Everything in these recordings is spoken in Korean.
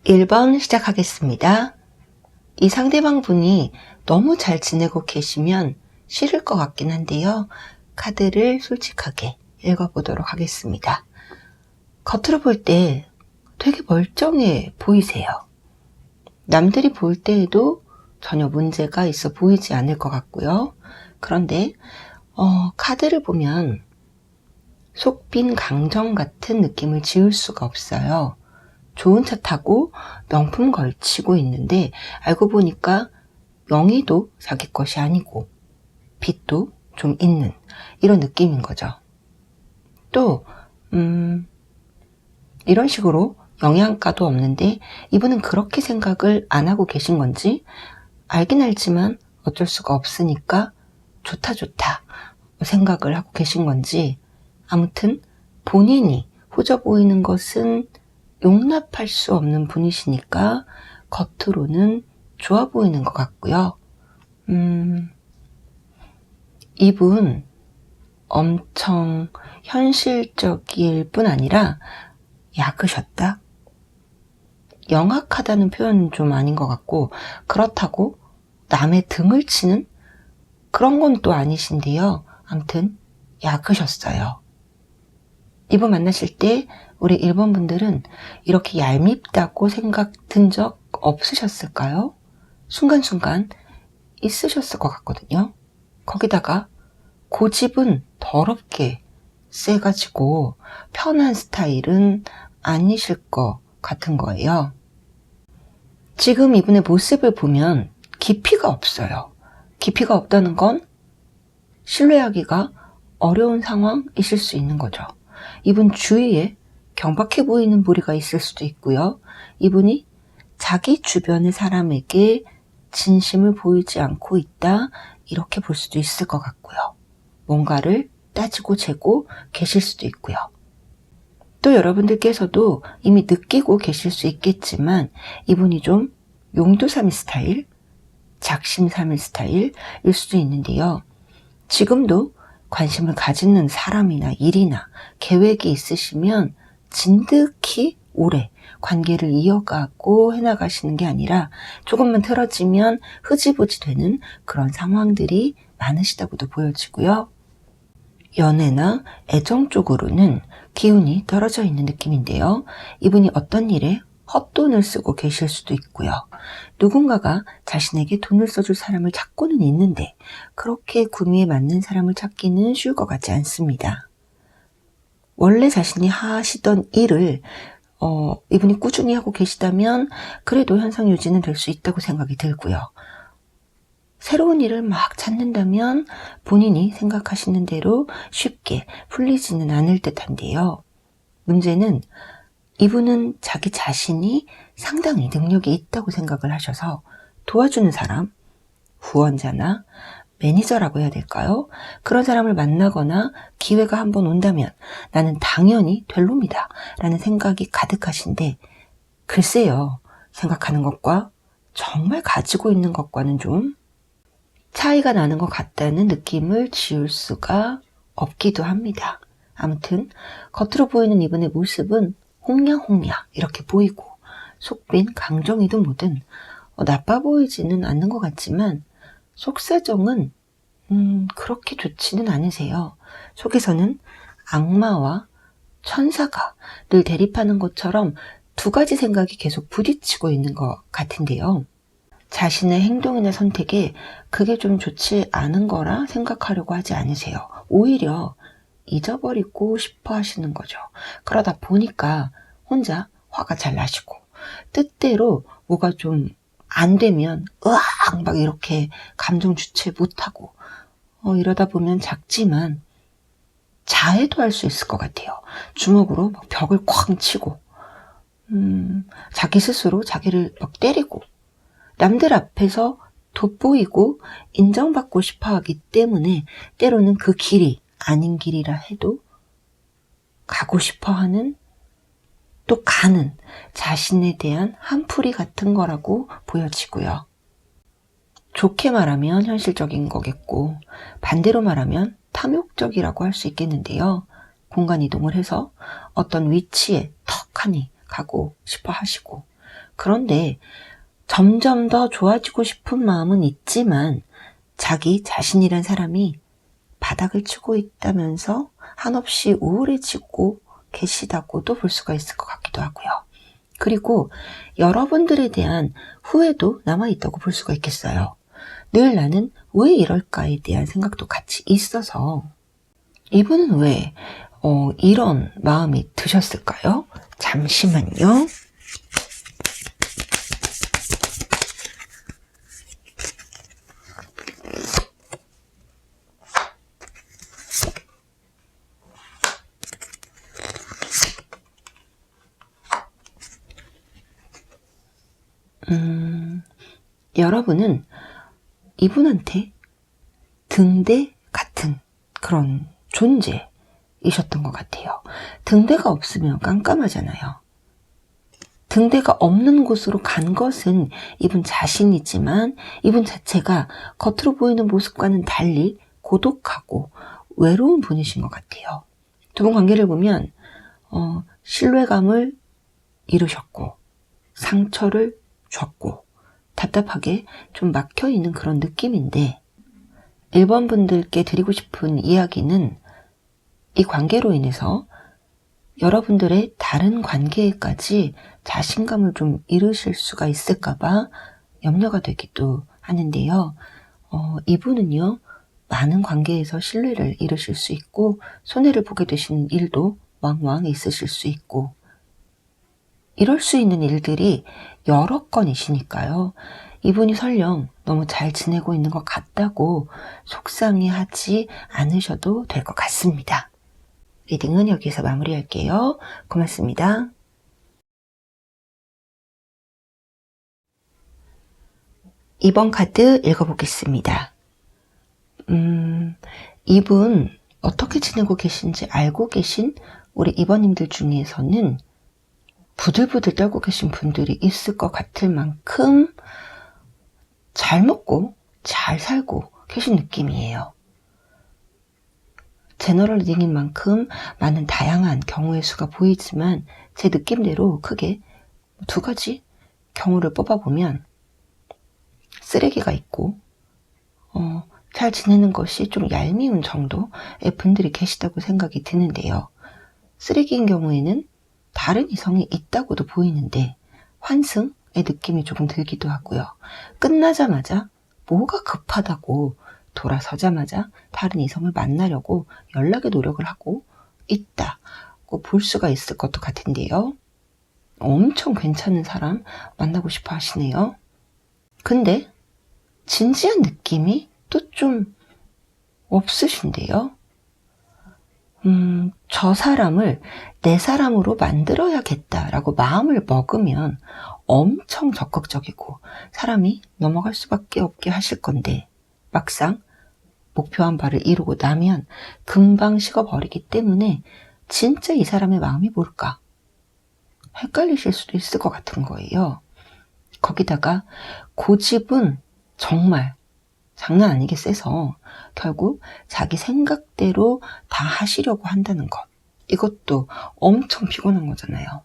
1번 시작하겠습니다. 이 상대방 분이 너무 잘 지내고 계시면 싫을 것 같긴 한데요. 카드를 솔직하게 읽어보도록 하겠습니다. 겉으로 볼 때 되게 멀쩡해 보이세요. 남들이 볼 때에도 전혀 문제가 있어 보이지 않을 것 같고요. 그런데 카드를 보면 속빈 강정 같은 느낌을 지울 수가 없어요. 좋은 차 타고 명품 걸치고 있는데 알고 보니까 명의도 자기 것이 아니고 빚도 좀 있는 이런 느낌인 거죠. 또 이런 식으로 영양가도 없는데 이분은 그렇게 생각을 안 하고 계신 건지 알긴 알지만 어쩔 수가 없으니까 좋다 생각을 하고 계신 건지 아무튼 본인이 후져 보이는 것은 용납할 수 없는 분이시니까 겉으로는 좋아 보이는 것 같고요. 이분 엄청 현실적일 뿐 아니라 약으셨다? 영악하다는 표현은 좀 아닌 것 같고 그렇다고 남의 등을 치는 그런 건 또 아니신데요. 아무튼 약으셨어요. 이분 만나실 때 우리 1번 분들은 이렇게 얄밉다고 생각 든 적 없으셨을까요? 순간순간 있으셨을 것 같거든요. 거기다가 고집은 더럽게 세가지고 편한 스타일은 아니실 것 같은 거예요. 지금 이분의 모습을 보면 깊이가 없어요. 깊이가 없다는 건 신뢰하기가 어려운 상황이실 수 있는 거죠. 이분 주위에 경박해 보이는 무리가 있을 수도 있고요. 이분이 자기 주변의 사람에게 진심을 보이지 않고 있다 이렇게 볼 수도 있을 것 같고요. 뭔가를 따지고 재고 계실 수도 있고요. 또 여러분들께서도 이미 느끼고 계실 수 있겠지만 이분이 좀 용두사미 스타일, 작심삼일 스타일일 수도 있는데요. 지금도 관심을 가지는 사람이나 일이나 계획이 있으시면 진득히 오래 관계를 이어가고 해나가시는 게 아니라 조금만 틀어지면 흐지부지 되는 그런 상황들이 많으시다고도 보여지고요. 연애나 애정 쪽으로는 기운이 떨어져 있는 느낌인데요. 이분이 어떤 일에 헛돈을 쓰고 계실 수도 있고요. 누군가가 자신에게 돈을 써줄 사람을 찾고는 있는데 그렇게 구미에 맞는 사람을 찾기는 쉬울 것 같지 않습니다. 원래 자신이 하시던 일을 이분이 꾸준히 하고 계시다면 그래도 현상 유지는 될 수 있다고 생각이 들고요. 새로운 일을 막 찾는다면 본인이 생각하시는 대로 쉽게 풀리지는 않을 듯한데요. 문제는 이분은 자기 자신이 상당히 능력이 있다고 생각을 하셔서 도와주는 사람, 후원자나 매니저라고 해야 될까요? 그런 사람을 만나거나 기회가 한번 온다면 나는 당연히 될 놈이다 라는 생각이 가득하신데 글쎄요, 생각하는 것과 정말 가지고 있는 것과는 좀 차이가 나는 것 같다는 느낌을 지울 수가 없기도 합니다. 아무튼 겉으로 보이는 이분의 모습은 홍냐홍냐 이렇게 보이고 속빈 강정이든 뭐든 나빠 보이지는 않는 것 같지만 속사정은 그렇게 좋지는 않으세요. 속에서는 악마와 천사가 늘 대립하는 것처럼 두 가지 생각이 계속 부딪히고 있는 것 같은데요. 자신의 행동이나 선택에 그게 좀 좋지 않은 거라 생각하려고 하지 않으세요. 오히려 잊어버리고 싶어 하시는 거죠. 그러다 보니까 혼자 화가 잘 나시고 뜻대로 뭐가 좀 안 되면 으악 막 이렇게 감정 주체 못하고 이러다 보면 작지만 자해도 할 수 있을 것 같아요. 주먹으로 막 벽을 쾅 치고 자기 스스로 자기를 막 때리고 남들 앞에서 돋보이고 인정받고 싶어 하기 때문에 때로는 그 길이 아닌 길이라 해도 가고 싶어 하는 또 가는 자신에 대한 한풀이 같은 거라고 보여지고요. 좋게 말하면 현실적인 거겠고 반대로 말하면 탐욕적이라고 할 수 있겠는데요. 공간 이동을 해서 어떤 위치에 턱하니 가고 싶어 하시고 그런데 점점 더 좋아지고 싶은 마음은 있지만 자기 자신이란 사람이 바닥을 치고 있다면서 한없이 우울해지고 계시다고도 볼 수가 있을 것 같기도 하고요. 그리고 여러분들에 대한 후회도 남아있다고 볼 수가 있겠어요. 늘 나는 왜 이럴까에 대한 생각도 같이 있어서 이분은 왜 이런 마음이 드셨을까요? 잠시만요. 여러분은 이분한테 등대 같은 그런 존재이셨던 것 같아요. 등대가 없으면 깜깜하잖아요. 등대가 없는 곳으로 간 것은 이분 자신이지만 이분 자체가 겉으로 보이는 모습과는 달리 고독하고 외로운 분이신 것 같아요. 두 분 관계를 보면 신뢰감을 잃으셨고 상처를 줬고 답답하게 좀 막혀있는 그런 느낌인데 1번 분들께 드리고 싶은 이야기는 이 관계로 인해서 여러분들의 다른 관계에까지 자신감을 좀 잃으실 수가 있을까봐 염려가 되기도 하는데요. 이분은요, 많은 관계에서 신뢰를 잃으실 수 있고 손해를 보게 되신 일도 왕왕 있으실 수 있고 이럴 수 있는 일들이 여러 건이시니까요. 이분이 설령 너무 잘 지내고 있는 것 같다고 속상해하지 않으셔도 될 것 같습니다. 리딩은 여기서 마무리할게요. 고맙습니다. 이번 카드 읽어보겠습니다. 이분 어떻게 지내고 계신지 알고 계신 우리 이번님들 중에서는 부들부들 떨고 계신 분들이 있을 것 같을 만큼 잘 먹고 잘 살고 계신 느낌이에요. 제너럴 리딩인 만큼 많은 다양한 경우의 수가 보이지만 제 느낌대로 크게 두 가지 경우를 뽑아보면 쓰레기가 있고 잘 지내는 것이 좀 얄미운 정도의 분들이 계시다고 생각이 드는데요. 쓰레기인 경우에는 다른 이성이 있다고도 보이는데 환승의 느낌이 조금 들기도 하고요. 끝나자마자 뭐가 급하다고 돌아서자마자 다른 이성을 만나려고 연락의 노력을 하고 있다고 볼 수가 있을 것도 같은데요. 엄청 괜찮은 사람 만나고 싶어 하시네요. 근데 진지한 느낌이 또 좀 없으신데요. 저 사람을 내 사람으로 만들어야겠다라고 마음을 먹으면 엄청 적극적이고 사람이 넘어갈 수밖에 없게 하실 건데 막상 목표한 바를 이루고 나면 금방 식어버리기 때문에 진짜 이 사람의 마음이 뭘까? 헷갈리실 수도 있을 것 같은 거예요. 거기다가 고집은 정말 장난 아니게 세서 결국 자기 생각대로 다 하시려고 한다는 것. 이것도 엄청 피곤한 거잖아요.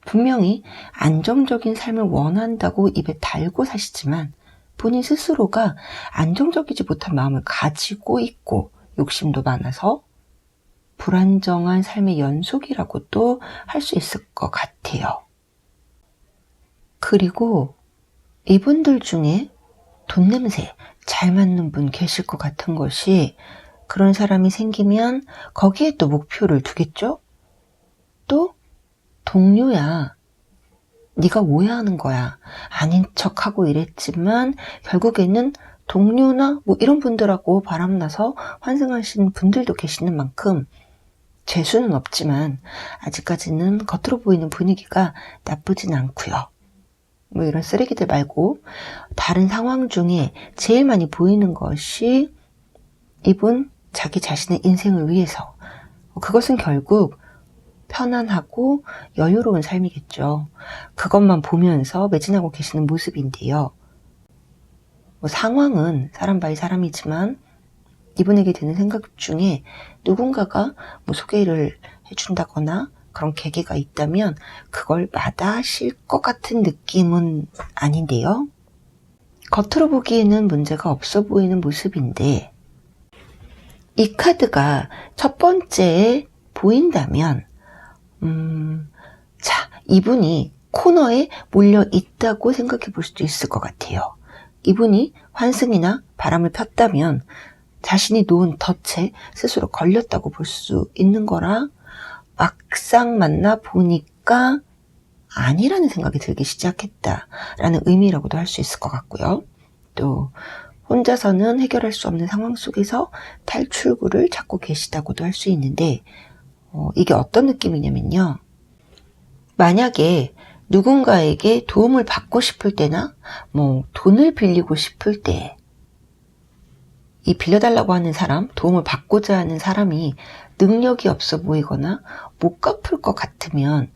분명히 안정적인 삶을 원한다고 입에 달고 사시지만 본인 스스로가 안정적이지 못한 마음을 가지고 있고 욕심도 많아서 불안정한 삶의 연속이라고도 할 수 있을 것 같아요. 그리고 이분들 중에 돈 냄새 잘 맞는 분 계실 것 같은 것이 그런 사람이 생기면 거기에 또 목표를 두겠죠? 또 동료야. 네가 오해하는 거야. 아닌 척하고 이랬지만 결국에는 동료나 뭐 이런 분들하고 바람나서 환승하시는 분들도 계시는 만큼 재수는 없지만 아직까지는 겉으로 보이는 분위기가 나쁘진 않고요. 뭐 이런 쓰레기들 말고 다른 상황 중에 제일 많이 보이는 것이 이분 자기 자신의 인생을 위해서 그것은 결국 편안하고 여유로운 삶이겠죠. 그것만 보면서 매진하고 계시는 모습인데요. 뭐 상황은 사람 바이 사람이지만 이분에게 드는 생각 중에 누군가가 뭐 소개를 해준다거나 그런 계기가 있다면 그걸 마다하실 것 같은 느낌은 아닌데요. 겉으로 보기에는 문제가 없어 보이는 모습인데 이 카드가 첫 번째에 보인다면 자, 이분이 코너에 몰려 있다고 생각해 볼 수도 있을 것 같아요. 이분이 환승이나 바람을 폈다면 자신이 놓은 덫에 스스로 걸렸다고 볼 수 있는 거라 막상 만나 보니까 아니라는 생각이 들기 시작했다라는 의미라고도 할 수 있을 것 같고요. 또 혼자서는 해결할 수 없는 상황 속에서 탈출구를 찾고 계시다고도 할 수 있는데 이게 어떤 느낌이냐면요. 만약에 누군가에게 도움을 받고 싶을 때나 돈을 빌리고 싶을 때 이 빌려달라고 하는 사람, 도움을 받고자 하는 사람이 능력이 없어 보이거나 못 갚을 것 같으면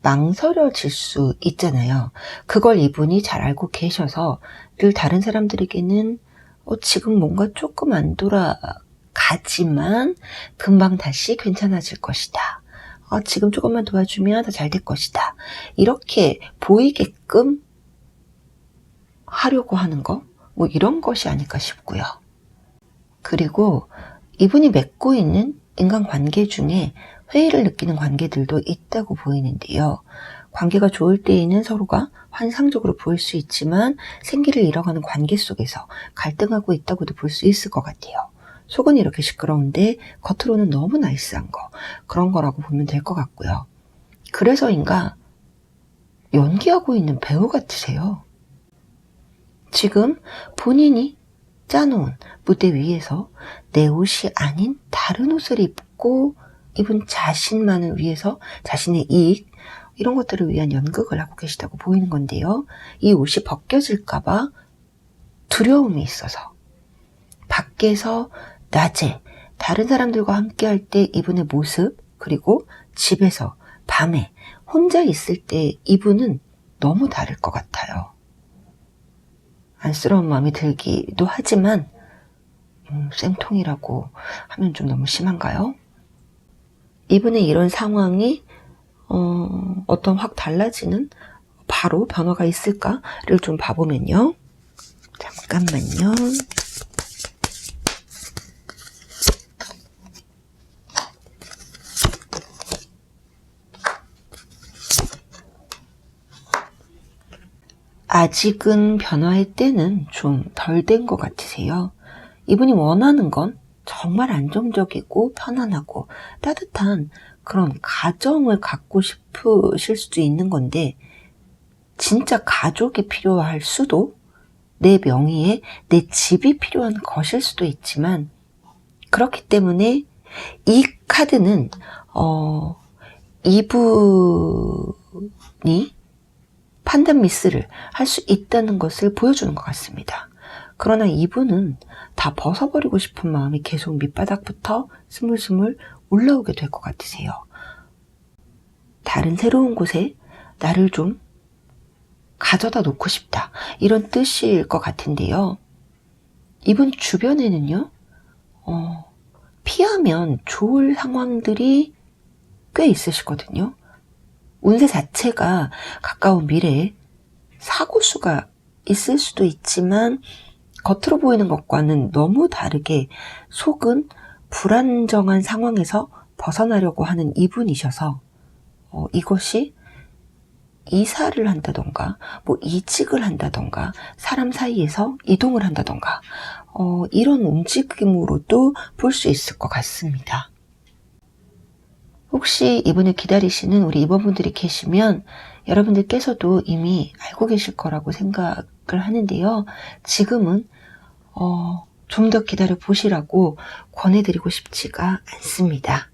망설여질 수 있잖아요. 그걸 이분이 잘 알고 계셔서 늘 다른 사람들에게는 지금 뭔가 조금 안 돌아가지만 금방 다시 괜찮아질 것이다. 지금 조금만 도와주면 더 잘 될 것이다. 이렇게 보이게끔 하려고 하는 거, 이런 것이 아닐까 싶고요. 그리고 이분이 맺고 있는 인간관계 중에 회의를 느끼는 관계들도 있다고 보이는데요. 관계가 좋을 때에는 서로가 환상적으로 보일 수 있지만 생기를 잃어가는 관계 속에서 갈등하고 있다고도 볼 수 있을 것 같아요. 속은 이렇게 시끄러운데 겉으로는 너무 나이스한 거, 그런 거라고 보면 될 것 같고요. 그래서인가 연기하고 있는 배우 같으세요. 지금 본인이 짜놓은 무대 위에서 내 옷이 아닌 다른 옷을 입고 이분 자신만을 위해서 자신의 이익 이런 것들을 위한 연극을 하고 계시다고 보이는 건데요. 이 옷이 벗겨질까봐 두려움이 있어서 밖에서 낮에 다른 사람들과 함께 할 때 이분의 모습, 그리고 집에서 밤에 혼자 있을 때 이분은 너무 다를 것 같아요. 안쓰러운 마음이 들기도 하지만 쌤통이라고 하면 좀 너무 심한가요? 이분의 이런 상황이 어떤 확 달라지는 바로 변화가 있을까를 좀 봐보면요. 잠깐만요. 아직은 변화의 때는 좀 덜 된 것 같으세요. 이분이 원하는 건 정말 안정적이고 편안하고 따뜻한 그런 가정을 갖고 싶으실 수도 있는 건데 진짜 가족이 필요할 수도, 내 명의의 내 집이 필요한 것일 수도 있지만 그렇기 때문에 이 카드는 이분이 판단 미스를 할 수 있다는 것을 보여주는 것 같습니다. 그러나 이분은 다 벗어버리고 싶은 마음이 계속 밑바닥부터 스물스물 올라오게 될 것 같으세요. 다른 새로운 곳에 나를 좀 가져다 놓고 싶다, 이런 뜻일 것 같은데요. 이분 주변에는요, 피하면 좋을 상황들이 꽤 있으시거든요. 운세 자체가 가까운 미래에 사고수가 있을 수도 있지만 겉으로 보이는 것과는 너무 다르게 속은 불안정한 상황에서 벗어나려고 하는 이분이셔서 이것이 이사를 한다던가 이직을 한다던가 사람 사이에서 이동을 한다던가 이런 움직임으로도 볼 수 있을 것 같습니다. 혹시 이분을 기다리시는 우리 이번분들이 계시면 여러분들께서도 이미 알고 계실 거라고 생각을 하는데요. 지금은 좀 더 기다려 보시라고 권해드리고 싶지가 않습니다.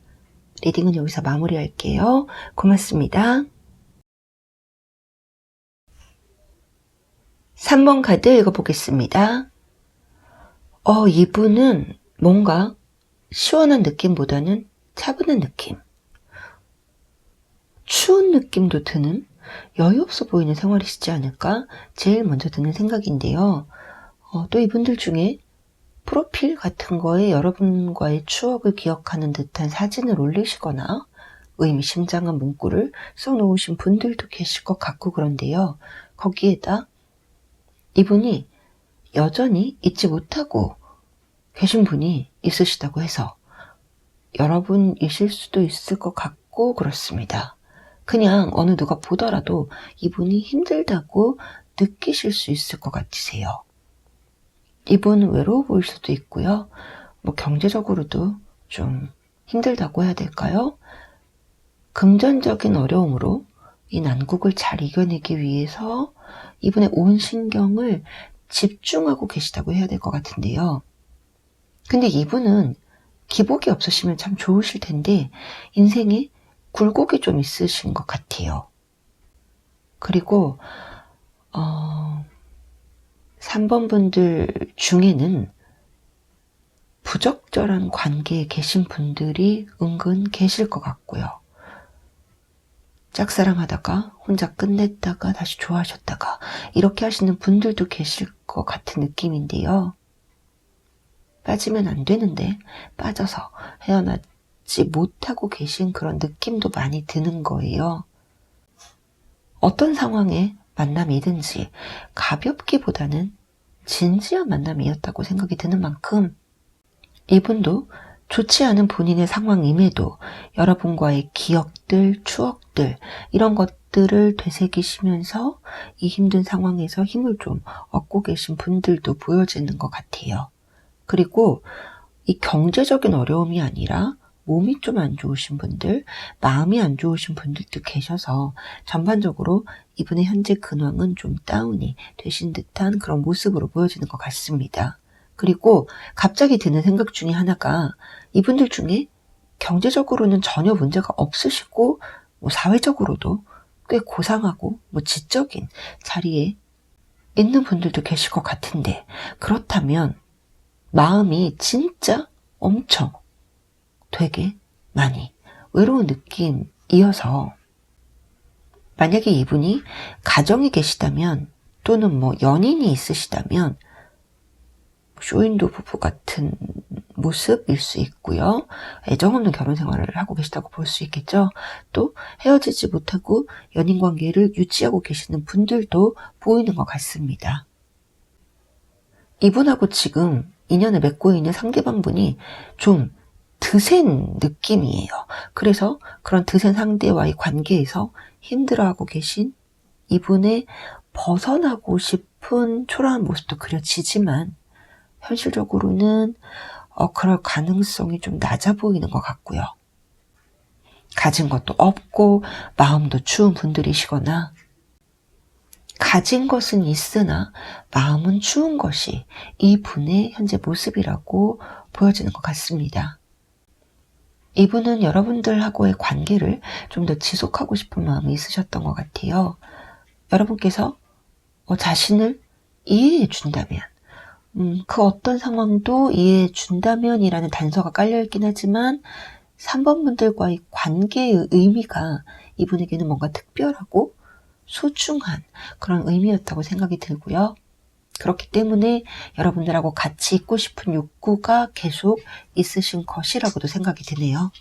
리딩은 여기서 마무리할게요. 고맙습니다. 3번 카드 읽어보겠습니다. 이분은 뭔가 시원한 느낌보다는 차분한 느낌, 추운 느낌도 드는 여유 없어 보이는 생활이시지 않을까 제일 먼저 드는 생각인데요. 또 이분들 중에 프로필 같은 거에 여러분과의 추억을 기억하는 듯한 사진을 올리시거나 의미심장한 문구를 써놓으신 분들도 계실 것 같고 그런데요. 거기에다 이분이 여전히 잊지 못하고 계신 분이 있으시다고 해서 여러분이실 수도 있을 것 같고 그렇습니다. 그냥 어느 누가 보더라도 이분이 힘들다고 느끼실 수 있을 것 같으세요. 이분은 외로워 보일 수도 있고요. 경제적으로도 좀 힘들다고 해야 될까요? 금전적인 어려움으로 이 난국을 잘 이겨내기 위해서 이분의 온 신경을 집중하고 계시다고 해야 될 것 같은데요. 근데 이분은 기복이 없으시면 참 좋으실 텐데 인생에 굴곡이 좀 있으신 것 같아요. 그리고 3번 분들 중에는 부적절한 관계에 계신 분들이 은근 계실 것 같고요. 짝사랑하다가 혼자 끝냈다가 다시 좋아하셨다가 이렇게 하시는 분들도 계실 것 같은 느낌인데요. 빠지면 안 되는데 빠져서 헤어나지 못하고 계신 그런 느낌도 많이 드는 거예요. 어떤 상황의 만남이든지 가볍기보다는 진지한 만남이었다고 생각이 드는 만큼 이분도 좋지 않은 본인의 상황임에도 여러분과의 기억들, 추억들 이런 것들을 되새기시면서 이 힘든 상황에서 힘을 좀 얻고 계신 분들도 보여지는 것 같아요. 그리고 이 경제적인 어려움이 아니라 몸이 좀 안 좋으신 분들, 마음이 안 좋으신 분들도 계셔서 전반적으로 이분의 현재 근황은 좀 다운이 되신 듯한 그런 모습으로 보여지는 것 같습니다. 그리고 갑자기 드는 생각 중에 하나가 이분들 중에 경제적으로는 전혀 문제가 없으시고 사회적으로도 꽤 고상하고 지적인 자리에 있는 분들도 계실 것 같은데 그렇다면 마음이 진짜 엄청 되게 많이 외로운 느낌이어서 만약에 이분이 가정에 계시다면 또는 연인이 있으시다면 쇼윈도 부부 같은 모습일 수 있고요. 애정 없는 결혼 생활을 하고 계시다고 볼 수 있겠죠. 또 헤어지지 못하고 연인 관계를 유지하고 계시는 분들도 보이는 것 같습니다. 이분하고 지금 인연을 맺고 있는 상대방분이 좀 드센 느낌이에요. 그래서 그런 드센 상대와의 관계에서 힘들어하고 계신 이분의 벗어나고 싶은 초라한 모습도 그려지지만 현실적으로는 그럴 가능성이 좀 낮아 보이는 것 같고요. 가진 것도 없고 마음도 추운 분들이시거나 가진 것은 있으나 마음은 추운 것이 이분의 현재 모습이라고 보여지는 것 같습니다. 이분은 여러분들하고의 관계를 좀 더 지속하고 싶은 마음이 있으셨던 것 같아요. 여러분께서 자신을 이해해 준다면 그 어떤 상황도 이해해 준다면이라는 단서가 깔려있긴 하지만 3번 분들과의 관계의 의미가 이분에게는 뭔가 특별하고 소중한 그런 의미였다고 생각이 들고요. 그렇기 때문에 여러분들하고 같이 있고 싶은 욕구가 계속 있으신 것이라고도 생각이 드네요.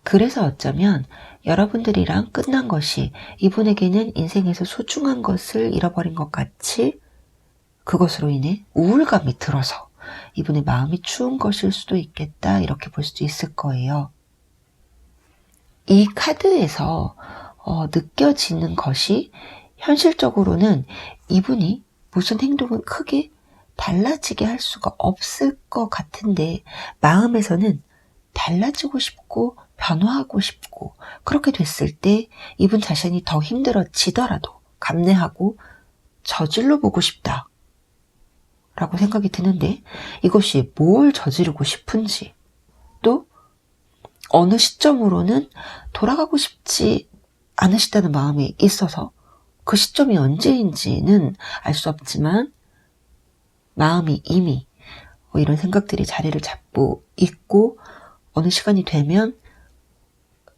그래서 어쩌면 여러분들이랑 끝난 것이 이분에게는 인생에서 소중한 것을 잃어버린 것 같이 그것으로 인해 우울감이 들어서 이분의 마음이 추운 것일 수도 있겠다 이렇게 볼 수도 있을 거예요. 이 카드에서 느껴지는 것이 현실적으로는 이분이 무슨 행동은 크게 달라지게 할 수가 없을 것 같은데 마음에서는 달라지고 싶고 변화하고 싶고 그렇게 됐을 때 이분 자신이 더 힘들어지더라도 감내하고 저질러 보고 싶다 라고 생각이 드는데 이것이 뭘 저지르고 싶은지 또 어느 시점으로는 돌아가고 싶지 않으시다는 마음이 있어서 그 시점이 언제인지는 알 수 없지만 마음이 이미 이런 생각들이 자리를 잡고 있고 어느 시간이 되면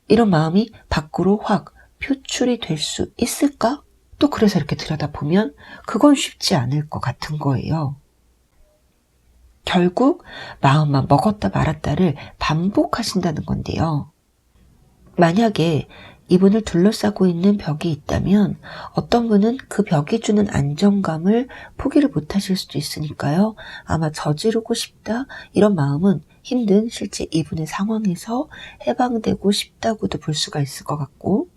이런 마음이 밖으로 확 표출이 될 수 있을까? 또 그래서 이렇게 들여다보면 그건 쉽지 않을 것 같은 거예요. 결국 마음만 먹었다 말았다를 반복하신다는 건데요. 만약에 이분을 둘러싸고 있는 벽이 있다면 어떤 분은 그 벽이 주는 안정감을 포기를 못하실 수도 있으니까요. 아마 저지르고 싶다 이런 마음은 힘든 실제 이분의 상황에서 해방되고 싶다고도 볼 수가 있을 것 같고,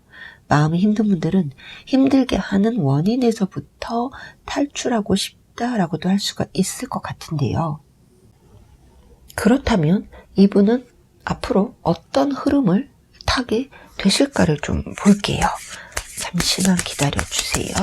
마음이 힘든 분들은 힘들게 하는 원인에서부터 탈출하고 싶다라고도 할 수가 있을 것 같은데요. 그렇다면 이분은 앞으로 어떤 흐름을 타게 되실까를 좀 볼게요. 잠시만 기다려주세요.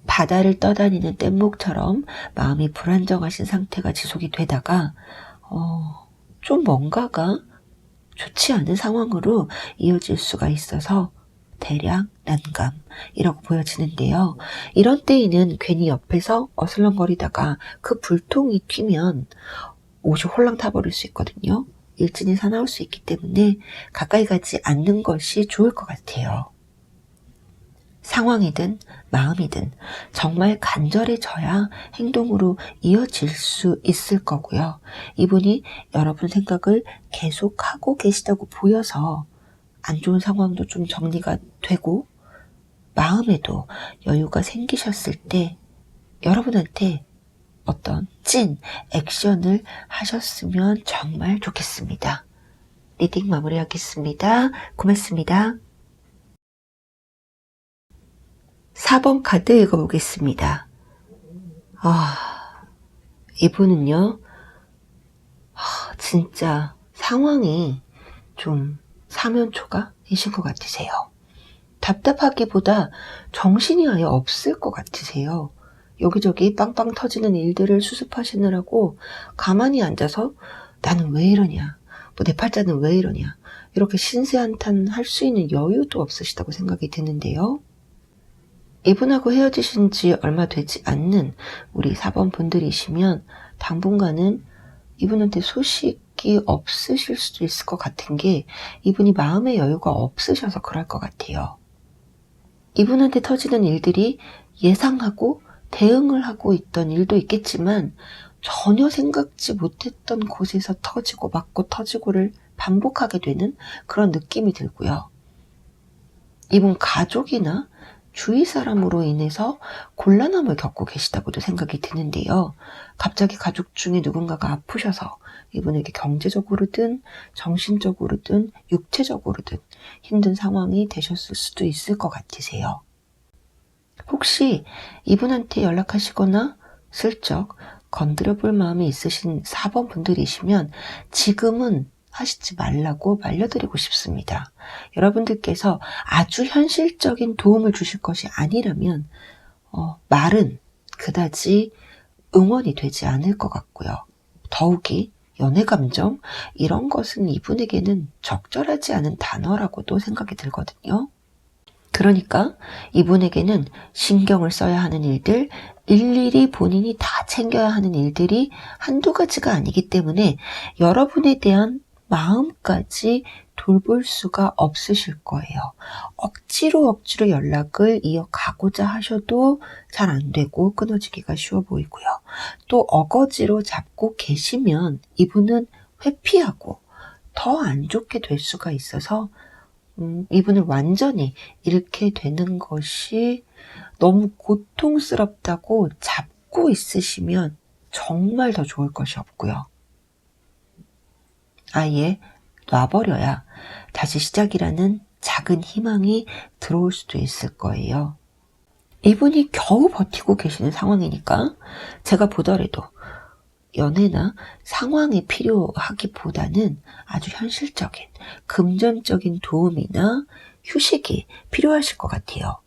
바다를 떠다니는 뗏목처럼 마음이 불안정하신 상태가 지속이 되다가 좀 뭔가가 좋지 않은 상황으로 이어질 수가 있어서 대량 난감이라고 보여지는데요. 이런 때에는 괜히 옆에서 어슬렁거리다가 그 불통이 튀면 옷이 홀랑 타버릴 수 있거든요. 일진이 사나울 수 있기 때문에 가까이 가지 않는 것이 좋을 것 같아요. 상황이든 마음이든 정말 간절해져야 행동으로 이어질 수 있을 거고요. 이분이 여러분 생각을 계속하고 계시다고 보여서 안 좋은 상황도 좀 정리가 되고 마음에도 여유가 생기셨을 때 여러분한테 어떤 찐 액션을 하셨으면 정말 좋겠습니다. 리딩 마무리하겠습니다. 고맙습니다. 4번 카드 읽어보겠습니다. 이분은요, 진짜 상황이 좀 사면초가이신 것 같으세요. 답답하기보다 정신이 아예 없을 것 같으세요. 여기저기 빵빵 터지는 일들을 수습하시느라고 가만히 앉아서 나는 왜 이러냐, 내 팔자는 왜 이러냐, 이렇게 신세한탄 할 수 있는 여유도 없으시다고 생각이 드는데요. 이분하고 헤어지신 지 얼마 되지 않는 우리 4번 분들이시면 당분간은 이분한테 소식이 없으실 수도 있을 것 같은 게, 이분이 마음의 여유가 없으셔서 그럴 것 같아요. 이분한테 터지는 일들이 예상하고 대응을 하고 있던 일도 있겠지만 전혀 생각지 못했던 곳에서 터지고 맞고 터지고를 반복하게 되는 그런 느낌이 들고요. 이분 가족이나 주위 사람으로 인해서 곤란함을 겪고 계시다고도 생각이 드는데요. 갑자기 가족 중에 누군가가 아프셔서 이분에게 경제적으로든 정신적으로든 육체적으로든 힘든 상황이 되셨을 수도 있을 것 같으세요. 혹시 이분한테 연락하시거나 슬쩍 건드려 볼 마음이 있으신 4번 분들이시면 지금은 하시지 말라고 말려드리고 싶습니다. 여러분들께서 아주 현실적인 도움을 주실 것이 아니라면 말은 그다지 응원이 되지 않을 것 같고요. 더욱이 연애감정 이런 것은 이분에게는 적절하지 않은 단어라고도 생각이 들거든요. 그러니까 이분에게는 신경을 써야 하는 일들, 일일이 본인이 다 챙겨야 하는 일들이 한두 가지가 아니기 때문에 여러분에 대한 마음까지 돌볼 수가 없으실 거예요. 억지로 연락을 이어가고자 하셔도 잘 안 되고 끊어지기가 쉬워 보이고요. 또 어거지로 잡고 계시면 이분은 회피하고 더 안 좋게 될 수가 있어서 이분을 완전히 잃게 되는 것이 너무 고통스럽다고 잡고 있으시면 정말 더 좋을 것이 없고요. 아예 놔버려야 다시 시작이라는 작은 희망이 들어올 수도 있을 거예요. 이분이 겨우 버티고 계시는 상황이니까 제가 보더라도 연애나 상황이 필요하기보다는 아주 현실적인 금전적인 도움이나 휴식이 필요하실 것 같아요.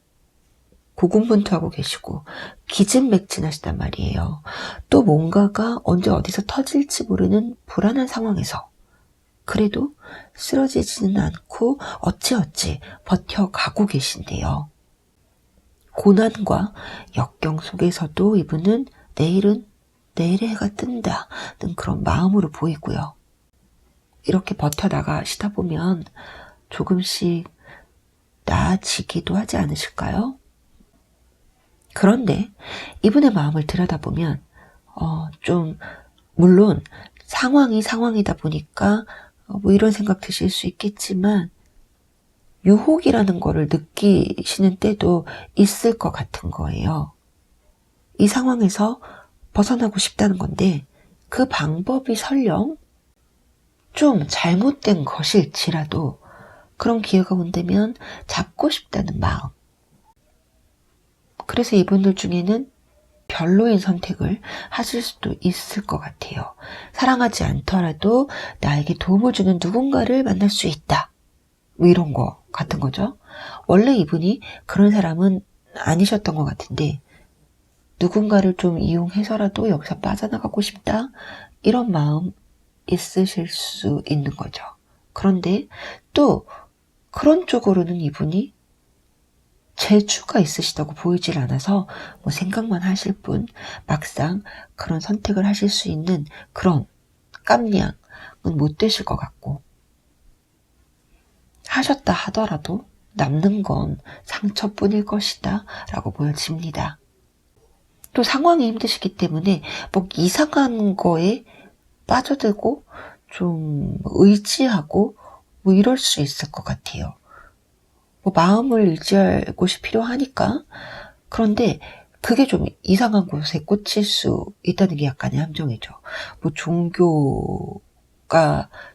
고군분투하고 계시고 기진맥진하시단 말이에요. 또 뭔가가 언제 어디서 터질지 모르는 불안한 상황에서 그래도 쓰러지지는 않고 어찌어찌 버텨가고 계신데요. 고난과 역경 속에서도 이분은 내일은 내일의 해가 뜬다는 그런 마음으로 보이고요. 이렇게 버텨나가시다 보면 조금씩 나아지기도 하지 않으실까요? 그런데 이분의 마음을 들여다보면 좀 물론 상황이 상황이다 보니까 뭐 이런 생각 드실 수 있겠지만 유혹이라는 거를 느끼시는 때도 있을 것 같은 거예요. 이 상황에서 벗어나고 싶다는 건데 그 방법이 설령 좀 잘못된 것일지라도 그런 기회가 온다면 잡고 싶다는 마음. 그래서 이분들 중에는 별로인 선택을 하실 수도 있을 것 같아요. 사랑하지 않더라도 나에게 도움을 주는 누군가를 만날 수 있다. 뭐 이런 거 같은 거죠. 원래 이분이 그런 사람은 아니셨던 것 같은데 누군가를 좀 이용해서라도 여기서 빠져나가고 싶다. 이런 마음 있으실 수 있는 거죠. 그런데 또 그런 쪽으로는 이분이 재주가 있으시다고 보이질 않아서 뭐 생각만 하실 뿐 막상 그런 선택을 하실 수 있는 그런 깜냥은 못 되실 것 같고 하셨다 하더라도 남는 건 상처뿐일 것이다 라고 보여집니다. 또 상황이 힘드시기 때문에 뭐 이상한 거에 빠져들고 좀 의지하고 뭐 이럴 수 있을 것 같아요. 뭐 마음을 의지할 곳이 필요하니까. 그런데 그게 좀 이상한 곳에 꽂힐 수 있다는 게 약간의 함정이죠. 뭐 종교가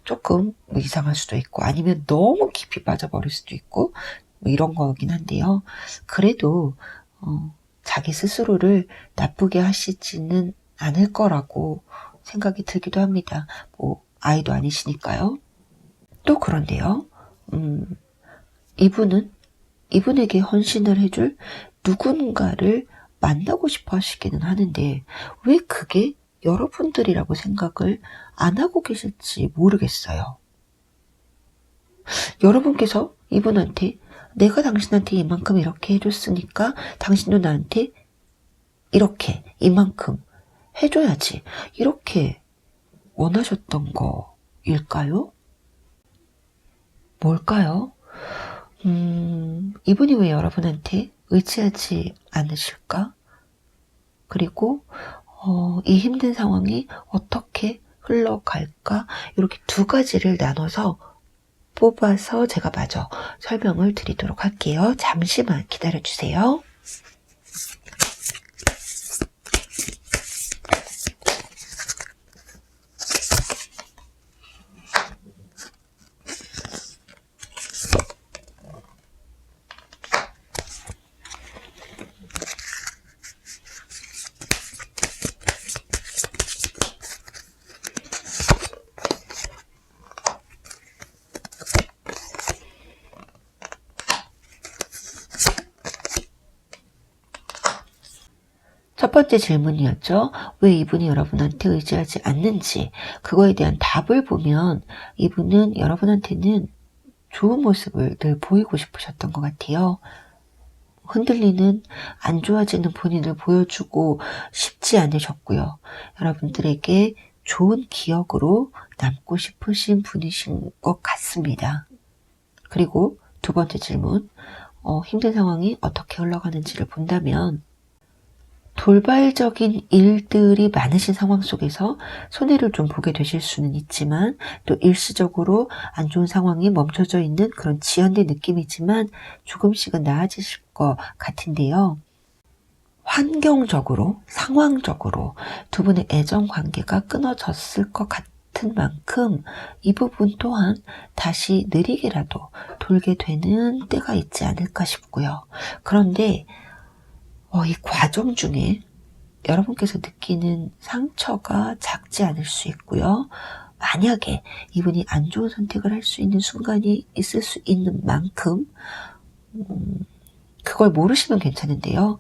조금 뭐 이상할 수도 있고 아니면 너무 깊이 빠져버릴 수도 있고 뭐 이런 거긴 한데요. 그래도 자기 스스로를 나쁘게 하시지는 않을 거라고 생각이 들기도 합니다. 뭐 아이도 아니시니까요. 또 그런데요. 이분에게 헌신을 해줄 누군가를 만나고 싶어 하시기는 하는데 왜 그게 여러분들이라고 생각을 안 하고 계실지 모르겠어요. 여러분께서 이분한테 내가 당신한테 이만큼 이렇게 해줬으니까 당신도 나한테 이렇게 이만큼 해줘야지 이렇게 원하셨던 거일까요? 뭘까요? 이분이 왜 여러분한테 의지하지 않으실까? 그리고 이 힘든 상황이 어떻게 흘러갈까? 이렇게 두 가지를 나눠서 뽑아서 제가 마저 설명을 드리도록 할게요. 잠시만 기다려주세요. 첫 번째 질문이었죠. 왜 이분이 여러분한테 의지하지 않는지 그거에 대한 답을 보면 이분은 여러분한테는 좋은 모습을 늘 보이고 싶으셨던 것 같아요. 흔들리는 안 좋아지는 본인을 보여주고 싶지 않으셨고요. 여러분들에게 좋은 기억으로 남고 싶으신 분이신 것 같습니다. 그리고 두 번째 질문, 힘든 상황이 어떻게 흘러가는지를 본다면 돌발적인 일들이 많으신 상황 속에서 손해를 좀 보게 되실 수는 있지만 또 일시적으로 안 좋은 상황이 멈춰져 있는 그런 지연된 느낌이지만 조금씩은 나아지실 것 같은데요. 환경적으로, 상황적으로 두 분의 애정 관계가 끊어졌을 것 같은 만큼 이 부분 또한 다시 느리게라도 돌게 되는 때가 있지 않을까 싶고요. 그런데 이 과정 중에 여러분께서 느끼는 상처가 작지 않을 수 있고요. 만약에 이분이 안 좋은 선택을 할 수 있는 순간이 있을 수 있는 만큼 그걸 모르시면 괜찮은데요.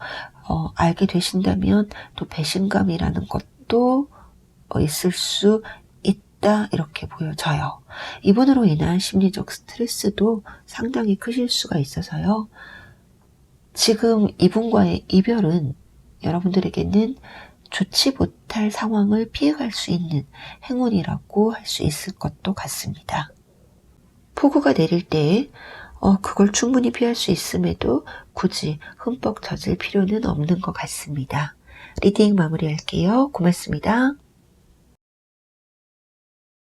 알게 되신다면 또 배신감이라는 것도 있을 수 있다 이렇게 보여져요. 이분으로 인한 심리적 스트레스도 상당히 크실 수가 있어서요. 지금 이분과의 이별은 여러분들에게는 좋지 못할 상황을 피해갈 수 있는 행운이라고 할 수 있을 것도 같습니다. 폭우가 내릴 때 그걸 충분히 피할 수 있음에도 굳이 흠뻑 젖을 필요는 없는 것 같습니다. 리딩 마무리할게요. 고맙습니다.